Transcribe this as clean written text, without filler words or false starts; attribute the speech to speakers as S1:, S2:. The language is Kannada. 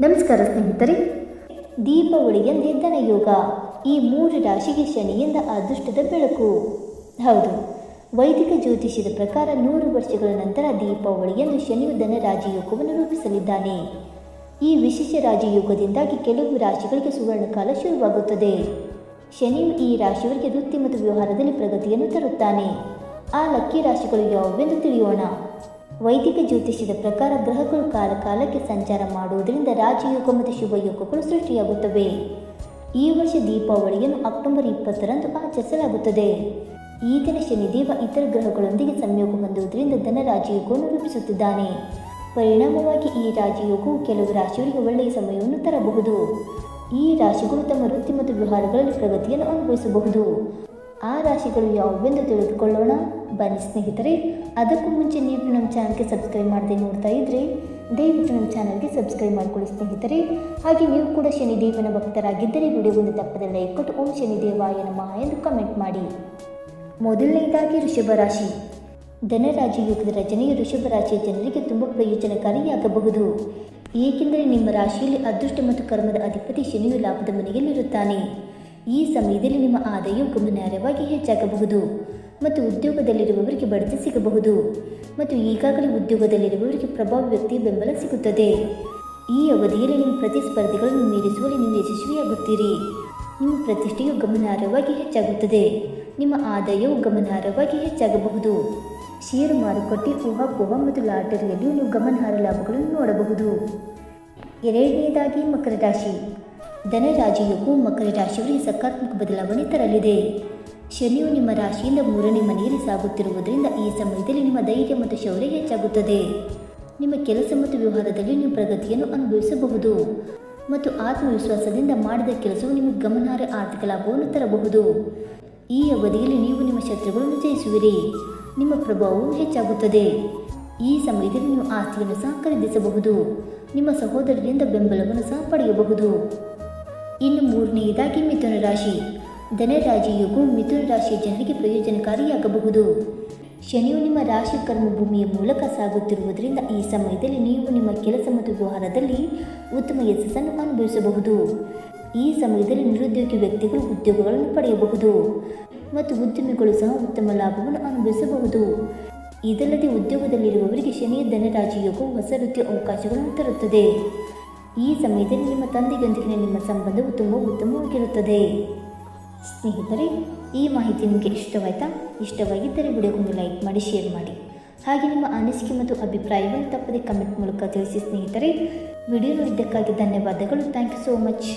S1: ನಮಸ್ಕಾರ ಸ್ನೇಹಿತರೆ. ದೀಪಾವಳಿಯಂದೇ ಧನಯೋಗ. ಈ 3 ರಾಶಿಗೆ ಶನಿಯಿಂದ ಅದೃಷ್ಟದ ಬೆಳಕು. ಹೌದು, ವೈದಿಕ ಜ್ಯೋತಿಷ್ಯದ ಪ್ರಕಾರ 100 ವರ್ಷಗಳ ನಂತರ ದೀಪಾವಳಿಯಂದು ಶನಿಯು ಧನ ರಾಜಯೋಗವನ್ನು ರೂಪಿಸಲಿದ್ದಾನೆ. ಈ ವಿಶೇಷ ರಾಜಯೋಗದಿಂದಾಗಿ ಕೆಲವು ರಾಶಿಗಳಿಗೆ ಸುವರ್ಣಕಾಲ ಶುರುವಾಗುತ್ತದೆ. ಶನಿಯು ಈ ರಾಶಿಯವರಿಗೆ ವೃತ್ತಿ ಮತ್ತು ವ್ಯವಹಾರದಲ್ಲಿ ಪ್ರಗತಿಯನ್ನು ತರುತ್ತಾನೆ. ಆ ಲಕ್ಕಿ ರಾಶಿಗಳು ಯಾವುವೆಂದು ತಿಳಿಯೋಣ. ವೈದಿಕ ಜ್ಯೋತಿಷ್ಯದ ಪ್ರಕಾರ ಗ್ರಹಗಳು ಕಾಲಕಾಲಕ್ಕೆ ಸಂಚಾರ ಮಾಡುವುದರಿಂದ ರಾಜಯೋಗ ಮತ್ತು ಶುಭ ಯೋಗಗಳು ಸೃಷ್ಟಿಯಾಗುತ್ತವೆ. ಈ ವರ್ಷ ದೀಪಾವಳಿಯನ್ನು ಅಕ್ಟೋಬರ್ 20ರಂದು ಆಚರಿಸಲಾಗುತ್ತದೆ. ಈ ದಿನ ಶನಿದೇವ ಇತರ ಗ್ರಹಗಳೊಂದಿಗೆ ಸಂಯೋಗ ಹೊಂದುವುದರಿಂದ ಧನ ರಾಜಯೋಗವನ್ನು ರೂಪಿಸುತ್ತಿದ್ದಾನೆ. ಪರಿಣಾಮವಾಗಿ ಈ ರಾಜಯೋಗವು ಕೆಲವು ರಾಶಿಯವರಿಗೆ ಒಳ್ಳೆಯ ಸಮಯವನ್ನು ತರಬಹುದು. ಈ ರಾಶಿಗಳು ತಮ್ಮ ವೃತ್ತಿ ಮತ್ತು ವ್ಯವಹಾರಗಳಲ್ಲಿ ಪ್ರಗತಿಯನ್ನು ಅನುಭವಿಸಬಹುದು. ಆ ರಾಶಿಗಳು ಯಾವುವೆಂದು ತಿಳಿದುಕೊಳ್ಳೋಣ ಬನ್ನಿ ಸ್ನೇಹಿತರೆ. ಅದಕ್ಕೂ ಮುಂಚೆ ನೀವು ನಮ್ಮ ಚಾನಲ್ಗೆ ಸಬ್ಸ್ಕ್ರೈಬ್ ಮಾಡದೆ ನೋಡ್ತಾ ಇದ್ದರೆ ದಯವಿಟ್ಟು ನಮ್ಮ ಚಾನಲ್ಗೆ ಸಬ್ಸ್ಕ್ರೈಬ್ ಮಾಡಿಕೊಳ್ಳಿ ಸ್ನೇಹಿತರೆ. ಹಾಗೆ ನೀವು ಕೂಡ ಶನಿದೇವನ ಭಕ್ತರಾಗಿದ್ದರೆ ವಿಡಿಯೋಗೊಂದು ತಪ್ಪದೆ ಲೈಕ್ ಕೊಟ್ಟು ಓಂ ಶನಿದೇವಾಯ ನಮಃ ಎಂದು ಕಮೆಂಟ್ ಮಾಡಿ. ಮೊದಲನೇದಾಗಿ ವೃಷಭ ರಾಶಿ. ಧನರಾಜಯೋಗದ ರಚನೆಯು ವೃಷಭ ರಾಶಿಯ ಜನರಿಗೆ ತುಂಬ ಪ್ರಯೋಜನಕಾರಿಯಾಗಬಹುದು. ಏಕೆಂದರೆ ನಿಮ್ಮ ರಾಶಿಯಲ್ಲಿ ಅದೃಷ್ಟ ಮತ್ತು ಕರ್ಮದ ಅಧಿಪತಿ ಶನಿಯು ಲಾಭದ ಮನೆಯಲ್ಲಿರುತ್ತಾನೆ. ಈ ಸಮಯದಲ್ಲಿ ನಿಮ್ಮ ಆದಾಯವು ಗಮನಾರ್ಹವಾಗಿ ಹೆಚ್ಚಾಗಬಹುದು ಮತ್ತು ಉದ್ಯೋಗದಲ್ಲಿರುವವರಿಗೆ ಬಡ್ತಿ ಸಿಗಬಹುದು ಮತ್ತು ಈಗಾಗಲೇ ಉದ್ಯೋಗದಲ್ಲಿರುವವರಿಗೆ ಪ್ರಭಾವಿ ವ್ಯಕ್ತಿಯ ಬೆಂಬಲ ಸಿಗುತ್ತದೆ. ಈ ಅವಧಿಯಲ್ಲಿ ನಿಮ್ಮ ಪ್ರತಿಸ್ಪರ್ಧಿಗಳನ್ನು ಮೀರಿಸುವಲ್ಲಿ ನೀವು ಯಶಸ್ವಿಯಾಗುತ್ತೀರಿ. ನಿಮ್ಮ ಪ್ರತಿಷ್ಠೆಯು ಗಮನಾರ್ಹವಾಗಿ ಹೆಚ್ಚಾಗುತ್ತದೆ. ನಿಮ್ಮ ಆದಾಯವು ಗಮನಾರ್ಹವಾಗಿ ಹೆಚ್ಚಾಗಬಹುದು. ಷೇರು ಮಾರುಕಟ್ಟೆ, ಊಹಾಪೋಹ ಮತ್ತು ಲಾಟರಿಯಲ್ಲಿಯೂ ನೀವು ಗಮನಾರ್ಹ ಲಾಭಗಳನ್ನು ನೋಡಬಹುದು. ಎರಡನೆಯದಾಗಿ ಮಕರ ರಾಶಿ. ಧನ ರಾಜಯೋಗವು ಮಕರ ರಾಶಿಯವರಿಗೆ ಸಕಾರಾತ್ಮಕ ಬದಲಾವಣೆ ತರಲಿದೆ. ಶನಿಯು ನಿಮ್ಮ ರಾಶಿಯಿಂದ 3ನೇ ಮನೆಯಲ್ಲಿ ಸಾಗುತ್ತಿರುವುದರಿಂದ ಈ ಸಮಯದಲ್ಲಿ ನಿಮ್ಮ ಧೈರ್ಯ ಮತ್ತು ಶೌರ್ಯ ಹೆಚ್ಚಾಗುತ್ತದೆ. ನಿಮ್ಮ ಕೆಲಸ ಮತ್ತು ವ್ಯವಹಾರದಲ್ಲಿ ನೀವು ಪ್ರಗತಿಯನ್ನು ಅನುಭವಿಸಬಹುದು ಮತ್ತು ಆತ್ಮವಿಶ್ವಾಸದಿಂದ ಮಾಡಿದ ಕೆಲಸವು ನಿಮಗೆ ಗಮನಾರ್ಹ ಆರ್ಥಿಕ ಲಾಭವನ್ನು ತರಬಹುದು. ಈ ಅವಧಿಯಲ್ಲಿ ನೀವು ನಿಮ್ಮ ಶತ್ರುಗಳನ್ನು ಜಯಿಸುವಿರಿ. ನಿಮ್ಮ ಪ್ರಭಾವವು ಹೆಚ್ಚಾಗುತ್ತದೆ. ಈ ಸಮಯದಲ್ಲಿ ನೀವು ಆಸ್ತಿಯನ್ನು ಸಹ ಖರೀದಿಸಬಹುದು. ನಿಮ್ಮ ಸಹೋದರರಿಂದ ಬೆಂಬಲವನ್ನು ಸಹ ಪಡೆಯಬಹುದು. ಇನ್ನು ಮೂರನೆಯದಾಗಿ ಮಿಥುನ ರಾಶಿ. ಧನ ರಾಜಯೋಗವು ಮಿಥುನ ರಾಶಿಯ ಜನರಿಗೆ ಪ್ರಯೋಜನಕಾರಿಯಾಗಬಹುದು. ಶನಿಯು ನಿಮ್ಮ ರಾಶಿ ಕರ್ಮಭೂಮಿಯ ಮೂಲಕ ಸಾಗುತ್ತಿರುವುದರಿಂದ ಈ ಸಮಯದಲ್ಲಿ ನೀವು ನಿಮ್ಮ ಕೆಲಸ ಮತ್ತು ವ್ಯವಹಾರದಲ್ಲಿ ಉತ್ತಮ ಯಶಸ್ಸನ್ನು ಅನುಭವಿಸಬಹುದು. ಈ ಸಮಯದಲ್ಲಿ ನಿರುದ್ಯೋಗಿ ವ್ಯಕ್ತಿಗಳು ಉದ್ಯೋಗಗಳನ್ನು ಪಡೆಯಬಹುದು ಮತ್ತು ಉದ್ಯಮಿಗಳು ಸಹ ಉತ್ತಮ ಲಾಭವನ್ನು ಅನುಭವಿಸಬಹುದು. ಇದಲ್ಲದೆ ಉದ್ಯೋಗದಲ್ಲಿರುವವರಿಗೆ ಶನಿಯ ಧನ ರಾಜಯೋಗವು ಹೊಸ ವೃತ್ತಿಯ ಅವಕಾಶಗಳನ್ನು ತರುತ್ತದೆ. ಈ ಸಮಯದಲ್ಲಿ ನಿಮ್ಮ ತಂದೆಯೊಂದಿಗಿನ ನಿಮ್ಮ ಸಂಬಂಧವು ತುಂಬ ಉತ್ತಮವಾಗಿರುತ್ತದೆ. ಸ್ನೇಹಿತರೆ, ಈ ಮಾಹಿತಿ ನಿಮಗೆ ಇಷ್ಟವಾಯಿತಾ? ಇಷ್ಟವಾಗಿದ್ದರೆ ವಿಡಿಯೋಗೊಂದು ಲೈಕ್ ಮಾಡಿ, ಶೇರ್ ಮಾಡಿ. ಹಾಗೆ ನಿಮ್ಮ ಅನಿಸಿಕೆ ಮತ್ತು ಅಭಿಪ್ರಾಯವನ್ನು ತಪ್ಪದೆ ಕಮೆಂಟ್ ಮೂಲಕ ತಿಳಿಸಿ ಸ್ನೇಹಿತರೆ. ವಿಡಿಯೋ ನೋಡಿದ್ದಕ್ಕಾಗಿ ಧನ್ಯವಾದಗಳು. Thank you so much.